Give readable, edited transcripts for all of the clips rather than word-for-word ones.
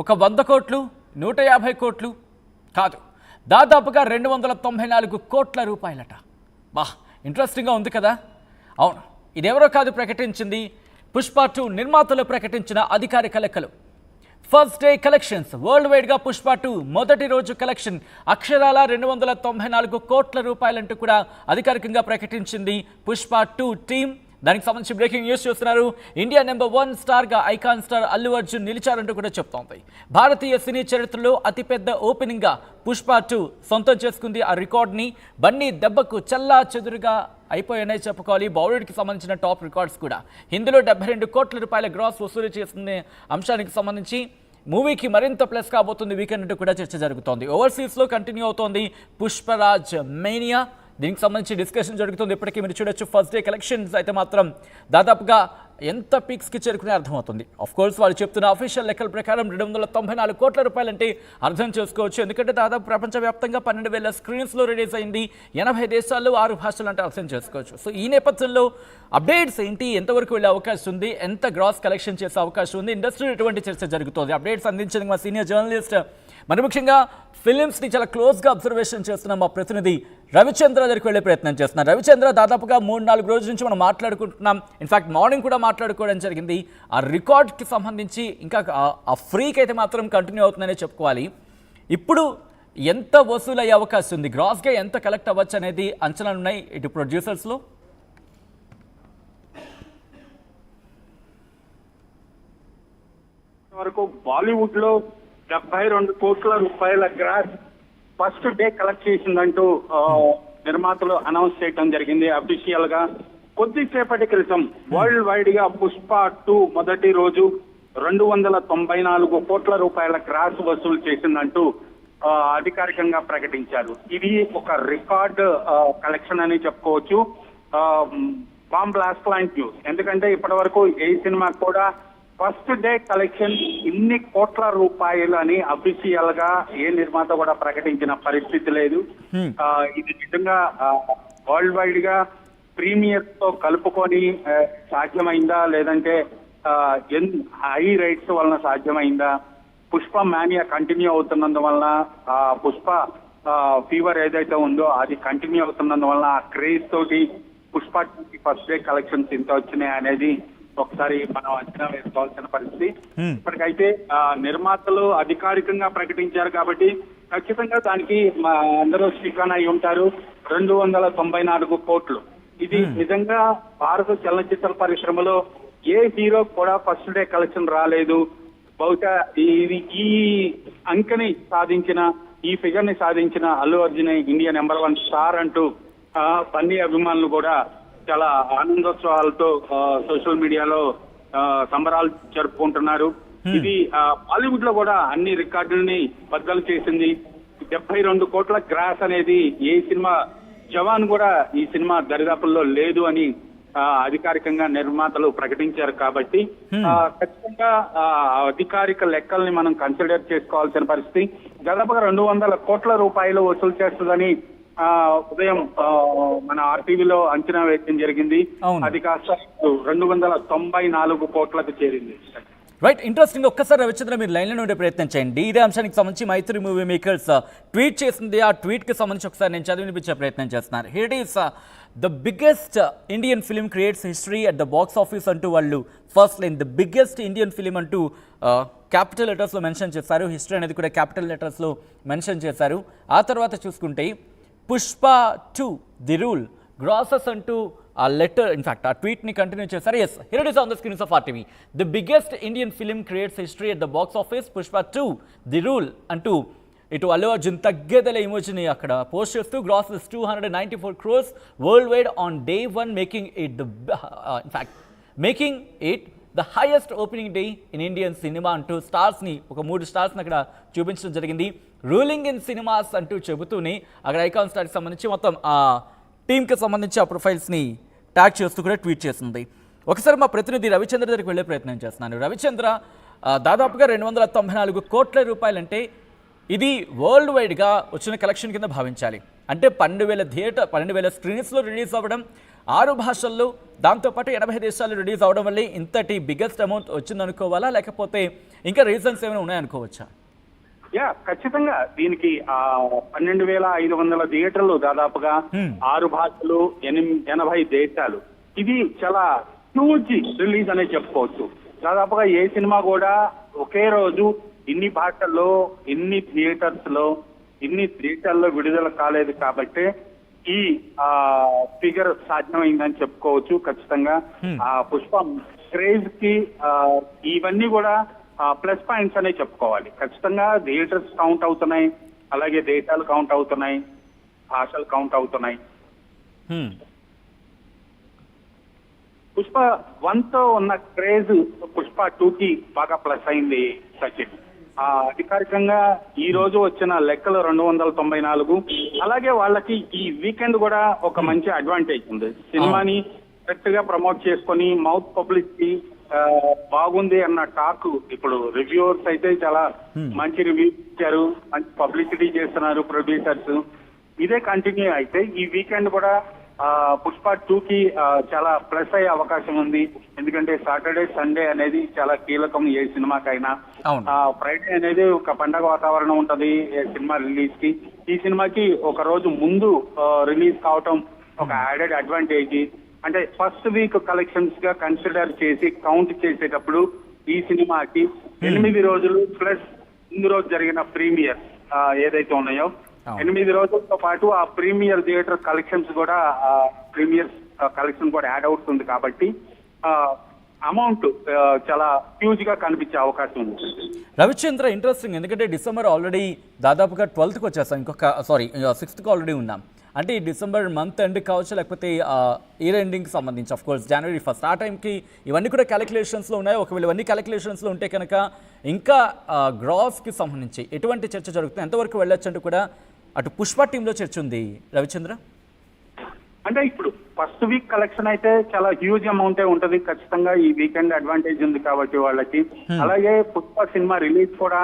ఒక 100 కోట్లు 150 కోట్లు కాదు, దాదాపుగా 294 కోట్ల రూపాయలట. బా, ఇంట్రెస్టింగ్గా ఉంది కదా. అవును, ఇదెవరో కాదు ప్రకటించింది, పుష్ప 2 నిర్మాతలు ప్రకటించిన అధికారిక లెక్కలు. ఫస్ట్ డే కలెక్షన్స్ వరల్డ్ వైడ్గా పుష్ప 2 మొదటి రోజు కలెక్షన్ అక్షరాల 294 కోట్ల రూపాయలంటూ కూడా అధికారికంగా ప్రకటించింది పుష్ప 2 టీమ్. దానికి సంబంధించి బ్రేకింగ్ న్యూస్ చూస్తున్నారు. ఇండియా నెంబర్ 1 స్టార్గా ఐకాన్ స్టార్ అల్లు అర్జున్ నిలిచారంటూ కూడా చెప్తోంది. భారతీయ సినీ చరిత్రలో అతిపెద్ద ఓపెనింగ్గా పుష్ప 2 సొంతం చేసుకుంది ఆ రికార్డ్ని. బన్నీ దెబ్బకు చల్లా చెదురుగా అయిపోయాయనే చెప్పుకోవాలి. బాలీవుడ్కి సంబంధించిన టాప్ రికార్డ్స్ కూడా. హిందీలో 72 కోట్ల రూపాయల గ్రాస్ వసూలు చేసిన అంశానికి సంబంధించి మూవీకి మరింత ప్లస్ కాబోతుంది వీకెండ్ అంటూ కూడా చర్చ జరుగుతోంది. ఓవర్సీస్లో కంటిన్యూ అవుతోంది పుష్పరాజ్ మేనియా. దీనికి సంబంధించి డిస్కషన్ జరుగుతుంది. ఇప్పటికీ మీరు చూడొచ్చు ఫస్ట్ డే కలెక్షన్స్ అయితే మాత్రం దాదాపుగా ఎంత పీక్స్కి చేరుకునే అర్థమవుతుంది. కోర్స్ వాళ్ళు చెప్తున్న అఫీషియల్ లెక్కల ప్రకారం 294 కోట్ల రూపాయలంటే అర్థం చేసుకోవచ్చు. ఎందుకంటే దాదాపు ప్రపంచవ్యాప్తంగా 12,000 స్క్రీన్స్లో రిలీజ్ అయింది. 80 దేశాల్లో 6 భాషలు అంటే అర్థం చేసుకోవచ్చు. సో ఈ నేపథ్యంలో అప్డేట్స్ ఏంటి, ఎంతవరకు వెళ్ళే అవకాశం ఉంది, ఎంత గ్రాస్ కలెక్షన్ చేసే అవకాశం ఉంది, ఇండస్ట్రీ ఎటువంటి చర్చ జరుగుతుంది, అప్డేట్స్ అందించేందుకు మా సీనియర్ జర్నలిస్ట్, మరి ముఖ్యంగా ఫిలిమ్స్ని చాలా క్లోజ్గా అబ్జర్వేషన్ చేస్తున్న మా ప్రతినిధి రవిచంద్ర దగ్గరికి వెళ్ళే ప్రయత్నం చేస్తున్నారు. రవిచంద్ర, దాదాపుగా 3-4 రోజుల నుంచి మనం మాట్లాడుకుంటున్నాం. ఇన్ఫాక్ట్ మార్నింగ్ కూడా మాట్లాడుకోవడం జరిగింది. ఆ రికార్డ్కి సంబంధించి ఇంకా ఆ ఫ్రీక్ అయితే మాత్రం కంటిన్యూ అవుతుందనే చెప్పుకోవాలి. ఇప్పుడు ఎంత వసూలు అయ్యే అవకాశం ఉంది, గ్రాస్గా ఎంత కలెక్ట్ అవ్వచ్చు అనేది అంచనాలు ఉన్నాయి ఇటు ప్రొడ్యూసర్స్లో? వరకు బాలీవుడ్ లో 72 కోట్ల రూపాయల గ్రాస్ ఫస్ట్ డే కలెక్ట్ చేసిందంటూ నిర్మాతలు అనౌన్స్ చేయడం జరిగింది అఫీషియల్ గా. కొద్దిసేపటి క్రితం వరల్డ్ వైడ్ గా పుష్ప 2 మొదటి రోజు 294 కోట్ల రూపాయల గ్రాస్ వసూలు చేసిందంటూ అధికారికంగా ప్రకటించారు. ఇది ఒక రికార్డ్ కలెక్షన్ అని చెప్పుకోవచ్చు. బాంబ్ బ్లాస్ట్ లాంటి న్యూస్. ఎందుకంటే ఇప్పటి వరకు ఏ సినిమా కూడా ఫస్ట్ డే కలెక్షన్ ఇన్ని కోట్ల రూపాయలు అని అఫీషియల్ గా ఏ నిర్మాత కూడా ప్రకటించిన పరిస్థితి లేదు. ఇది నిజంగా వరల్డ్ వైడ్ గా ప్రీమియర్ తో కలుపుకొని సాధ్యమైందా, లేదంటే హై రైట్స్ వలన సాధ్యమైందా, పుష్ప మానియా కంటిన్యూ అవుతున్నందువలన పుష్ప ఫీవర్ ఏదైతే ఉందో అది కంటిన్యూ అవుతున్నందువలన ఆ క్రేజ్ తోటి పుష్ప ఫస్ట్ డే కలెక్షన్స్ ఇంత వచ్చినాయి అనేది ఒకసారి మనం అంచనా వేసుకోవాల్సిన పరిస్థితి. ఇప్పటికైతే నిర్మాతలు అధికారికంగా ప్రకటించారు కాబట్టి ఖచ్చితంగా దానికి అందరూ స్వీకరణ అయి ఉంటారు. 294 కోట్లు. ఇది నిజంగా భారత చలనచిత్ర పరిశ్రమలో ఏ హీరో కూడా ఫస్ట్ డే కలెక్షన్ రాలేదు. బహుశా ఇది ఈ అంకెని సాధించిన, ఈ ఫిగర్ ని సాధించిన Allu Arjun India number 1 star అంటూ బన్నీ అభిమానులు కూడా చాలా ఆనందోత్సవాలతో సోషల్ మీడియాలో సంబరాలు జరుపుకుంటున్నారు. ఇది బాలీవుడ్ లో కూడా అన్ని రికార్డుల్ని బద్దలు చేసింది. 72 కోట్ల గ్రాస్ అనేది ఏ సినిమా, జవాన్ కూడా ఈ సినిమా దరిదాపుల్లో లేదు అని అధికారికంగా నిర్మాతలు ప్రకటించారు. కాబట్టి ఖచ్చితంగా అధికారిక లెక్కల్ని మనం కన్సిడర్ చేసుకోవాల్సిన పరిస్థితి. దాదాపుగా 200 కోట్ల రూపాయలు వసూలు చేస్తుందని ఉదయం మన ఆర్టీవీలో అంచనా వేయడం జరిగింది. అది కాస్త 294 కోట్లకు చేరింది. Right, interesting. ఒక్కసారి రవిచంద్ర మీరు లైన్లో ఉండే ప్రయత్నం చేయండి. ఇదే అంశానికి సంబంధించి మైత్రి మూవీ మేకర్స్ ట్వీట్ చేసింది. ఆ ట్వీట్కి సంబంధించి ఒకసారి నేను చదివినిపించే ప్రయత్నం చేస్తున్నారు. Here it is the biggest Indian film creates history at the box office అంటూ వాళ్ళు first line the biggest Indian film అంటూ క్యాపిటల్ లెటర్స్లో మెన్షన్ చేశారు. హిస్టరీ అనేది కూడా క్యాపిటల్ లెటర్స్లో మెన్షన్ చేశారు. ఆ తర్వాత చూసుకుంటే పుష్ప 2 ది రూల్ గ్రాసెస్ అంటూ ఆ లెటర్, ఇన్ఫాక్ట్ ఆ ట్వీట్ని కంటిన్యూ చేశారు. Yes, here it is on the screens of RTV. The biggest Indian film creates history at the box office, Pushpa 2 the rule అంటూ ఇటు అల్లు అర్జున్ తగ్గేదల ఇమోజిని అక్కడ పోస్ట్ చేస్తూ grosses 294 crores world wide on day 1 making it the highest opening day in Indian cinema అంటూ స్టార్స్ని ఒక 3 స్టార్స్ని అక్కడ చూపించడం జరిగింది. రూలింగ్ ఇన్ సినిమాస్ అంటూ చెబుతూనే అక్కడ ఐకాన్ స్టార్కి సంబంధించి మొత్తం ఆ టీమ్కి సంబంధించి ఆ ప్రొఫైల్స్ని ట్యాగ్ చేస్తూ కూడా ట్వీట్ చేస్తుంది. ఒకసారి మా ప్రతినిధి రవిచంద్ర దగ్గరికి వెళ్ళే ప్రయత్నం చేస్తున్నాను. రవిచంద్ర, దాదాపుగా 294 కోట్ల రూపాయలంటే ఇది వరల్డ్ వైడ్గా వచ్చిన కలెక్షన్ కింద భావించాలి. అంటే 12,000 స్క్రీన్స్లో రిలీజ్ అవ్వడం, 6 భాషల్లో, దాంతోపాటు 80 దేశాలు రిలీజ్ అవడం వల్లే ఇంతటి బిగ్గెస్ట్ అమౌంట్ వచ్చిందనుకోవాలా, లేకపోతే ఇంకా రీజన్స్ ఏమైనా ఉన్నాయనుకోవచ్చా? ఖచ్చితంగా దీనికి 12,500 థియేటర్లు, దాదాపుగా 6 భాషలు, 80 దేశాలు, ఇది చాలా హ్యూజ్ రిలీజ్ అనే చెప్పుకోవచ్చు. దాదాపుగా ఏ సినిమా కూడా ఒకే రోజు ఇన్ని భాషల్లో, ఇన్ని థియేటర్స్ లో, ఇన్ని దేశాల్లో విడుదల కాలేదు కాబట్టి ఈ ఫిగర్ సాధ్యమైందని చెప్పుకోవచ్చు. ఖచ్చితంగా పుష్ప క్రేజ్ కి ఇవన్నీ కూడా ప్లస్ పాయింట్స్ అనే చెప్పుకోవాలి. ఖచ్చితంగా థియేటర్స్ కౌంట్ అవుతున్నాయి, అలాగే దేశాలు కౌంట్ అవుతున్నాయి, భాషలు కౌంట్ అవుతున్నాయి. పుష్ప 1 తో ఉన్న క్రేజ్ పుష్ప 2 కి బాగా ప్లస్ అయింది సచిన్. అధికారికంగా ఈ రోజు వచ్చిన లెక్కలు 294. అలాగే వాళ్ళకి ఈ వీకెండ్ కూడా ఒక మంచి అడ్వాంటేజ్ ఉంది. సినిమాని కరెక్ట్ గా ప్రమోట్ చేసుకొని మౌత్ పబ్లిసిటీ బాగుంది అన్న టాక్, ఇప్పుడు రివ్యూవర్స్ అయితే చాలా మంచి రివ్యూ ఇచ్చారు, మంచి పబ్లిసిటీ చేస్తున్నారు ప్రొడ్యూసర్స్. ఇదే కంటిన్యూ అయితే ఈ వీకెండ్ కూడా పుష్ప 2 కి చాలా ప్లస్ అయ్యే అవకాశం ఉంది. ఎందుకంటే సాటర్డే, సండే అనేది చాలా కీలకం ఏ సినిమాకైనా. ఫ్రైడే అనేది ఒక పండగ వాతావరణం ఉంటది సినిమా రిలీజ్ కి. ఈ సినిమాకి ఒక రోజు ముందు రిలీజ్ కావటం ఒక యాడెడ్ అడ్వాంటేజ్. అంటే ఫస్ట్ వీక్ కలెక్షన్స్ గా కన్సిడర్ చేసి కౌంట్ చేసేటప్పుడు ఈ సినిమాకి 8 రోజులు ప్లస్ ముందు రోజు జరిగిన ప్రీమియర్ ఏదైతే ఉన్నాయో 8 రోజులతో పాటు ఆ ప్రీమియర్ థియేటర్ కలెక్షన్స్ కూడా ప్రీమియర్ కలెక్షన్ కూడా యాడ్ అవుతుంది కాబట్టి అమౌంట్ చాలా హ్యూజ్ గా కనిపించే అవకాశం ఉంది. రవిచంద్ర, ఇంట్రెస్టింగ్. ఎందుకంటే డిసెంబర్ ఆల్రెడీ దాదాపుగా 12కి వచ్చేస్తాం, ఇంకొక 6కి ఆల్రెడీ ఉన్నాం. అంటే ఈ డిసెంబర్ మంత్ ఎండ్ కావచ్చు, లేకపోతే ఇయర్ ఎండింగ్కి సంబంధించి ఆఫ్ కోర్స్ జనవరి 1 ఆ టైంకి ఇవన్నీ కూడా క్యాలిక్యులేషన్స్లో ఉన్నాయి. ఒకవేళ ఇవన్నీ క్యాలిక్యులేషన్స్లో ఉంటే కనుక ఇంకా గ్రాస్కి సంబంధించి ఎటువంటి చర్చ జరుగుతుంది, ఎంతవరకు వెళ్ళొచ్చు అంటూ కూడా అటు పుష్ప టీంలో చర్చ ఉంది రవిచంద్ర. అంటే ఇప్పుడు ఫస్ట్ వీక్ కలెక్షన్ అయితే చాలా హ్యూజ్ అమౌంటే ఉంటది. ఖచ్చితంగా ఈ వీకెండ్ అడ్వాంటేజ్ ఉంది కాబట్టి వాళ్ళకి. అలాగే పుష్ప సినిమా రిలీజ్ కూడా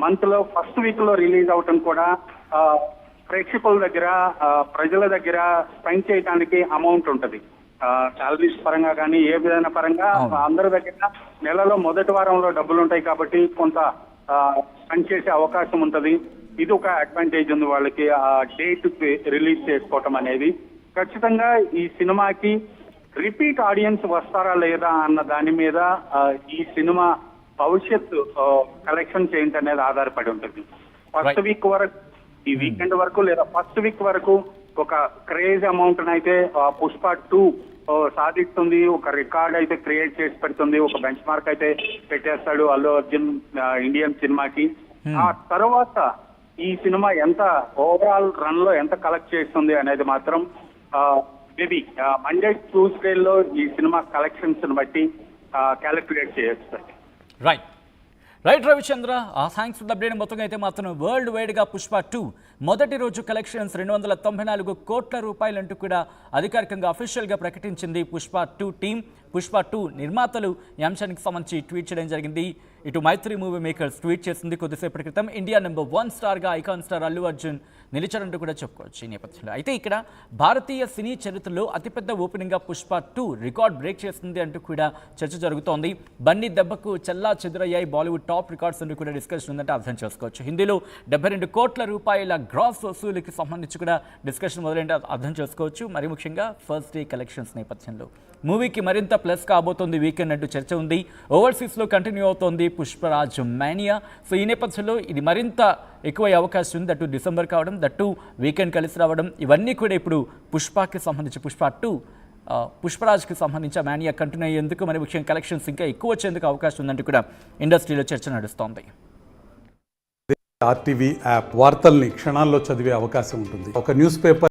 మంత్ లో ఫస్ట్ వీక్ లో రిలీజ్ అవటం కూడా ప్రేక్షకుల దగ్గర, ప్రజల దగ్గర స్పెండ్ చేయడానికి అమౌంట్ ఉంటది. సాలరీస్ పరంగా కానీ ఏ విధమైన పరంగా అందరి దగ్గర నెలలో మొదటి వారంలో డబ్బులు ఉంటాయి కాబట్టి కొంత స్పెండ్ చేసే అవకాశం ఉంటది. ఇది ఒక అడ్వాంటేజ్ ఉంది వాళ్ళకి, ఆ డేట్ రిలీజ్ చేసుకోవటం అనేది. ఖచ్చితంగా ఈ సినిమాకి రిపీట్ ఆడియన్స్ వస్తారా లేదా అన్న దాని మీద ఈ సినిమా భవిష్యత్తు కలెక్షన్స్ ఏంటనేది ఆధారపడి ఉంటుంది. ఫస్ట్ వీక్ వరకు, ఈ వీకెండ్ వరకు లేదా ఫస్ట్ వీక్ వరకు ఒక క్రేజ్ అమౌంట్ అయితే పుష్ప 2 సాధిస్తుంది. ఒక రికార్డ్ అయితే క్రియేట్ చేసి పెడుతుంది, ఒక బెంచ్ మార్క్ అయితే పెట్టేస్తాడు అల్లు అర్జున్ ఇండియన్ సినిమాకి. ఆ తర్వాత ఈ సినిమా ఎంత ఓవరాల్ రన్ లో ఎంత కలెక్ట్ చేస్తుంది అనేది మాత్రం మేబీ మండే, ట్యూస్డేలో ఈ సినిమా కలెక్షన్స్ బట్టి క్యాలిక్యులేట్ చేయొచ్చు. Right Ravichandra, thanks for the update. మొత్తంగా అయితే మాత్రం వరల్డ్ వైడ్గా పుష్ప 2 మొదటి రోజు కలెక్షన్స్ 294 కోట్ల రూపాయలంటూ కూడా అధికారికంగా అఫీషియల్గా ప్రకటించింది పుష్ప 2 టీం. పుష్ప 2 నిర్మాతలు ఈ అంశానికి సంబంధించి ట్వీట్ చేయడం జరిగింది. ఇటు మైత్రి మూవీ మేకర్స్ ట్వీట్ చేసింది కొద్దిసేపటి క్రితం. ఇండియా నెంబర్ 1 స్టార్గా ఐకాన్ స్టార్ అల్లు అర్జున్ నిలిచారంటూ కూడా చెప్పుకోవచ్చు ఈ నేపథ్యంలో. అయితే ఇక్కడ భారతీయ సినీ చరిత్రలో అతిపెద్ద ఓపెనింగ్గా పుష్ప 2 రికార్డ్ బ్రేక్ చేస్తుంది అంటూ కూడా చర్చ జరుగుతోంది. బన్నీ దెబ్బకు చెల్లా చెదురయ్యాయి బాలీవుడ్ టాప్ రికార్డ్స్ అంటూ కూడా డిస్కషన్ ఉందంటే అర్థం చేసుకోవచ్చు. హిందీలో 72 కోట్ల రూపాయల గ్రాస్ వసూలుకి సంబంధించి కూడా డిస్కషన్ మొదలైంటే అర్థం చేసుకోవచ్చు. మరి ముఖ్యంగా ఫస్ట్ డే కలెక్షన్స్ నేపథ్యంలో మూవీకి మరింత ప్లస్ కాబోతోంది వీకెండ్ అంటూ చర్చ ఉంది. ఓవర్సీస్లో కంటిన్యూ అవుతోంది పుష్పరాజ్ మేనియా. సో ఈ నేపథ్యంలో ఇది మరింత ఎక్కువ అవకాశం ఉంది. దట్టు డిసెంబర్ కావడం, దట్టు వీకెండ్ కలిసి రావడం, ఇవన్నీ కూడా ఇప్పుడు పుష్పకి సంబంధించి పుష్ప 2 పుష్పరాజ్కి సంబంధించి మేనియా కంటిన్యూ అయ్యేందుకు, మరి ముఖ్యంగా కలెక్షన్స్ ఇంకా ఎక్కువ వచ్చేందుకు అవకాశం ఉందంటూ కూడా ఇండస్ట్రీలో చర్చ నడుస్తోంది. ఆర్టీవీ యాప్ వార్తల్ని క్షణాల్లో చదివే అవకాశం ఉంటుంది. ఒక న్యూస్ పేపర్